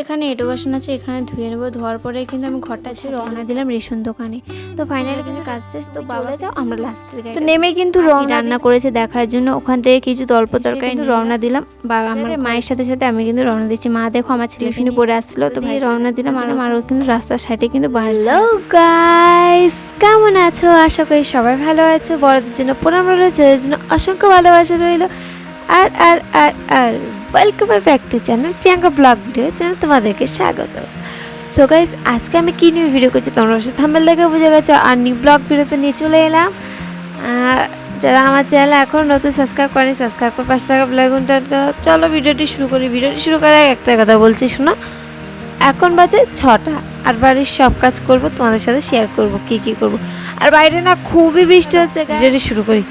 এখানে এঁটো বাসন আছে, এখানে ধুয়ে নেবো। ধোয়ার পরে কিন্তু আমি ঘরটা ছেড়ে রওনা দিলাম রেশন দোকানে। তো ফাইনালি কিন্তু কাজ শেষ। তো বাবা যাও, আমরা লাস্টের গাড়ি তো নেমে কিন্তু রান্না করেছে দেখার জন্য। ওখান থেকে কিছু অল্প তরকারি কিন্তু রওনা দিলাম। বা আমার মায়ের সাথে সাথে আমি কিন্তু রওনা দিচ্ছি। মা দেখো আমার ছেলে শুনে পড়ে আসছিল, তো ভাই রওনা দিলাম। আর আমারও কিন্তু রাস্তার সাইডে কিন্তু হ্যালো গাইস, কেমন আছো? আশা করি সবাই ভালো আছো। বড়দের জন্য প্রণাম রইল, ছেলের জন্য অসংখ্য ভালোবাসা রইল। আর আর আর আর welcome back to channel Priyanka blog video channel, তোমাদেরকে স্বাগত। সো গাইস, আজকে আমি কি নিউ ভিডিও করছি তোমরা অবশ্যই থাম্বনেল দেখে বুঝে গেছো। আর নিউ ব্লগ ভিডিওতে নিয়ে চলে এলাম। যারা আমার চ্যানেল এখন নতুন সাবস্ক্রাইব করেনি, সাবস্ক্রাইব করে পাশে থাকা বেল আইকনটা। চলো ভিডিওটি শুরু করি। ভিডিওটি শুরু করার আগে একটা কথা বলছি, শোনো। এখন বাজে 6টা, আর বাড়ির সব কাজ করব, তোমাদের সাথে শেয়ার করব কি কি করব। আর বাইরে না খুবই বৃষ্টি হচ্ছে। ভিডিওটি শুরু করি।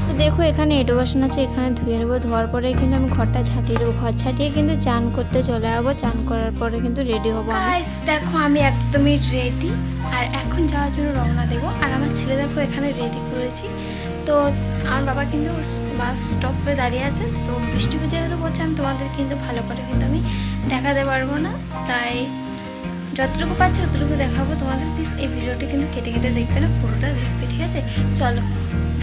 তো দেখো এখানে এঁটো বাসন আছে, এখানে ধুয়ে নেবো। ধোয়ার পরে কিন্তু আমি ঘরটা ছাটিয়ে দেবো। ঘর ছাটিয়ে কিন্তু চান করতে চলে যাবো। চান করার পরে কিন্তু রেডি হবো। দেখো আমি একদমই রেডি, আর এখন যাওয়ার জন্য রওনা দেবো। আর আমার ছেলে দেখো এখানে রেডি করেছি। তো আমার বাবা কিন্তু বাস স্টপে দাঁড়িয়ে আছে। তো বৃষ্টি যেহেতু পড়ছে, আমি তোমাদের কিন্তু ভালো করে কিন্তু আমি দেখাতে পারবো না, তাই যতটুকু পাচ্ছি ততটুকু দেখাবো তোমাদের। প্লিজ এই ভিডিওটি কিন্তু কেটে কেটে দেখবে না, পুরোটা দেখবে, ঠিক আছে? চলো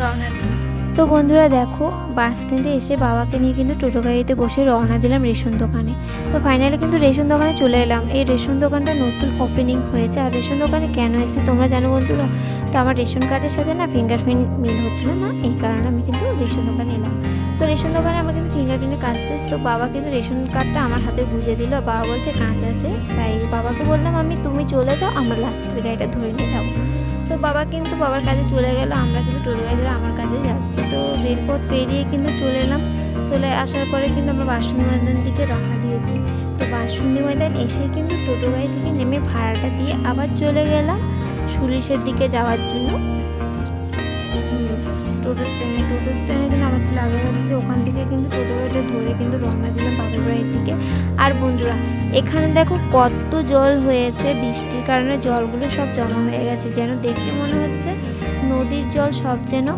রওনা দিই। তো বন্ধুরা দেখো, বাস স্ট্যান্ডে এসে বাবাকে নিয়ে কিন্তু টোটো গাড়িতে বসে রওনা দিলাম রেশন দোকানে। তো ফাইনালি কিন্তু রেশন দোকানে চলে এলাম। এই রেশন দোকানটা নতুন ওপেনিং হয়েছে। আর রেশন দোকানে কেন এসেছি তোমরা জানো বন্ধুরা? তো আমার রেশন কার্ডের সাথে না ফিঙ্গারপ্রিন্ট মিল হচ্ছিল না, এই কারণে আমি কিন্তু রেশন দোকানে এলাম। তো রেশন দোকানে আমার কিন্তু ফিঙ্গারপ্রিন্টের কাজ শেষ। তো বাবা কিন্তু রেশন কার্ডটা আমার হাতে গুঁজে দিল। বাবা বলছে কাঁচ আছে, তাই বাবাকে বললাম তুমি চলে যাও, আমরা লাস্টের গাড়িটা ধরে নিয়ে যাবো। তো বাবা কিন্তু বাবার কাছে চলে গেল, আমরা কিন্তু টোটো গাড়ি ধরে আমার কাছে যাচ্ছি। তো রেলপথ পেরিয়ে কিন্তু চলে এলাম। চলে আসার পরে কিন্তু আমরা বাসন্তী ময়দান দিকে রওনা দিয়েছি। তো বাসন্তী ময়দান এসে কিন্তু টোটো গাড়ি থেকে নেমে ভাড়াটা দিয়ে আবার চলে গেলাম সুলিশের দিকে যাওয়ার জন্য। টোটো স্ট্যান্ডে কিন্তু আমার ছেলে আগে যাচ্ছে, ওখান থেকে কিন্তু টোটো গাড়িটা ধরে কিন্তু রওনা দিলাম বাপের বাড়ির দিকে। আর বন্ধুরা এখানে দেখো কত জল হয়েছে, বৃষ্টির কারণে জলগুলো সব জমা হয়ে গেছে। যেন দেখতে মনে হচ্ছে নদীর জল সব যেন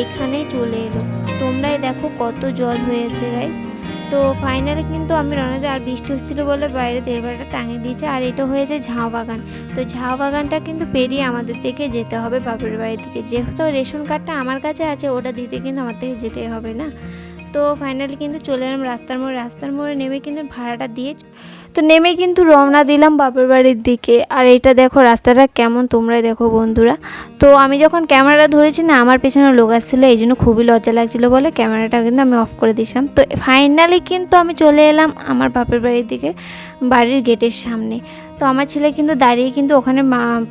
এখানেই চলে এলো। তোমরাই দেখো কত জল হয়েছে গাইস। তো ফাইনালি কিন্তু আমি রওনা দিই। আর বৃষ্টি হচ্ছিলো বলে বাইরে দেড়বারটা টাঙিয়ে দিয়েছে। আর এটা হয়েছে ঝাউ বাগান। তো ঝাউ বাগানটা কিন্তু পেরিয়ে আমাদের থেকে যেতে হবে বাপের বাড়ির দিকে। যেহেতু রেশন কার্ডটা আমার কাছে আছে, ওটা দিতে কিন্তু আমার থেকে যেতে হবে না। তো ফাইনালি কিন্তু চলে এলাম রাস্তার মোড়ে নেমে কিন্তু ভাড়াটা দিয়ে তো নেমে কিন্তু রওনা দিলাম বাপের বাড়ির দিকে। আর এটা দেখো রাস্তাটা কেমন, তোমরাই দেখো বন্ধুরা। তো আমি যখন ক্যামেরাটা ধরেছি না, আমার পেছনে লোক আসছিলো, এই জন্য খুবই লজ্জা লাগছিলো বলে ক্যামেরাটা কিন্তু আমি অফ করে দিয়েছিলাম। তো ফাইনালি কিন্তু আমি চলে এলাম আমার বাপের বাড়ির দিকে, বাড়ির গেটের সামনে। তো আমার ছেলে কিন্তু দাঁড়িয়ে কিন্তু ওখানে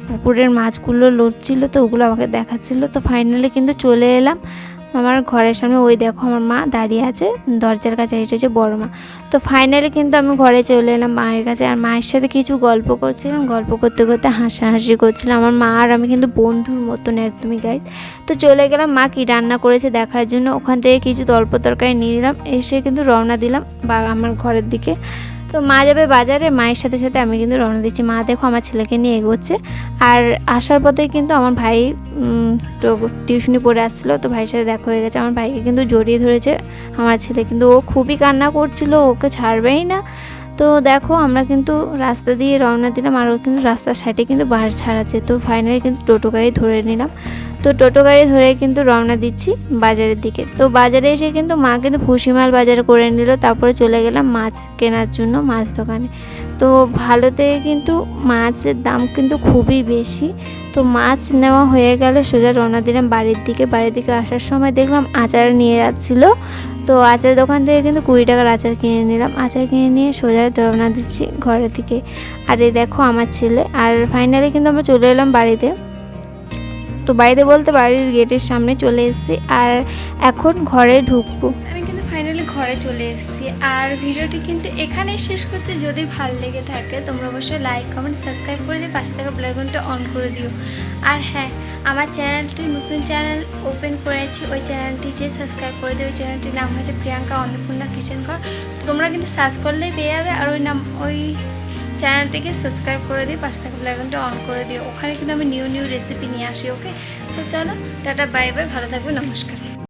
পুকুরের মাছগুলো লড়ছিল, তো ওগুলো আমাকে দেখাচ্ছিলো। তো ফাইনালি কিন্তু চলে এলাম আমার ঘরের সামনে। ওই দেখো আমার মা দাঁড়িয়ে আছে দরজার কাছে, এটা হচ্ছে বড় মা। তো ফাইনালি কিন্তু আমি ঘরে চলে এলাম মায়ের কাছে। আর মায়ের সাথে কিছু গল্প করছিলাম, গল্প করতে করতে হাসাহাসি করছিলাম। আমার মা আর আমি কিন্তু বন্ধুর মতন একদমই গাইস। তো চলে গেলাম মা কী রান্না করেছে দেখার জন্য। ওখান থেকে কিছু অল্প তরকারি নিয়ে নিলাম, এসে কিন্তু রওনা দিলাম বা আমার ঘরের দিকে। তো মা যাবে বাজারে, মায়ের সাথে সাথে আমি কিন্তু রওনা দিচ্ছি। মা দেখো আমার ছেলেকে নিয়ে এগোচ্ছে। আর আসার পথে কিন্তু আমার ভাই টিউশনি পড়ে আসছিলো, তো ভাইয়ের সাথে দেখা হয়ে গেছে। আমার ভাইকে কিন্তু জড়িয়ে ধরেছে আমার ছেলে, কিন্তু ও খুবই কান্না করছিল, ওকে ছাড়বেই না। তো দেখো আমরা কিন্তু রাস্তা দিয়ে রওনা দিলাম, আর ও কিন্তু রাস্তার সাইডে কিন্তু বাস ছাড়াচ্ছে। তো ফাইনালি কিন্তু টোটো গাড়ি ধরে নিলাম। তো টোটো গাড়ি ধরে কিন্তু রওনা দিচ্ছি বাজারের দিকে। তো বাজারে এসে কিন্তু মা কিন্তু ভুসিমাল বাজার করে নিল। তারপরে চলে গেলাম মাছ কেনার জন্য মাছ দোকানে। তো ভালো থেকে কিন্তু মাছের দাম কিন্তু খুবই বেশি। তো মাছ নেওয়া হয়ে গেল, সোজা রওনা দিলাম বাড়ির দিকে। বাড়ির দিকে আসার সময় দেখলাম আচার নিয়ে যাচ্ছিলো। তো আচার দোকান থেকে কিন্তু 20 টাকার আচার কিনে নিলাম। আচার কিনে নিয়ে সোজা রওনা দিচ্ছি ঘরের দিকে। আর এই দেখো আমার ছেলে। আর ফাইনালি কিন্তু আমরা চলে এলাম বাড়িতে। তো বাড়িতে বলতে বাড়ির গেটের সামনে চলে এসেছি, আর এখন ঘরে ঢুকবো। আমি কিন্তু ফাইনালি ঘরে চলে এসেছি। আর ভিডিওটি কিন্তু এখানেই শেষ করছি। যদি ভালো লেগে থাকে তোমরা অবশ্যই লাইক কমেন্ট সাবস্ক্রাইব করে দিয়ে পাশে থাকা বেল আইকনটা অন করে দিও। আর হ্যাঁ, আমার চ্যানেলটি নতুন চ্যানেল ওপেন করেছি, ওই চ্যানেলটি যে সাবস্ক্রাইব করে দিও। ওই চ্যানেলটির নাম হচ্ছে প্রিয়াঙ্কা অন্নপূর্ণা কিচেন ঘর। তো তোমরা কিন্তু সার্চ করলেই পেয়ে যাবে। আর ওই চ্যানেলটিকে সাবস্ক্রাইব করে দিয়ে পাশে থাকা বেল আইকনটা অন করে দিও। ওখানে কিন্তু আমি নিউ রেসিপি নিয়ে আসি। ওকে, সো চলো টাটা বাই বাই, ভালো থাকবে, নমস্কার।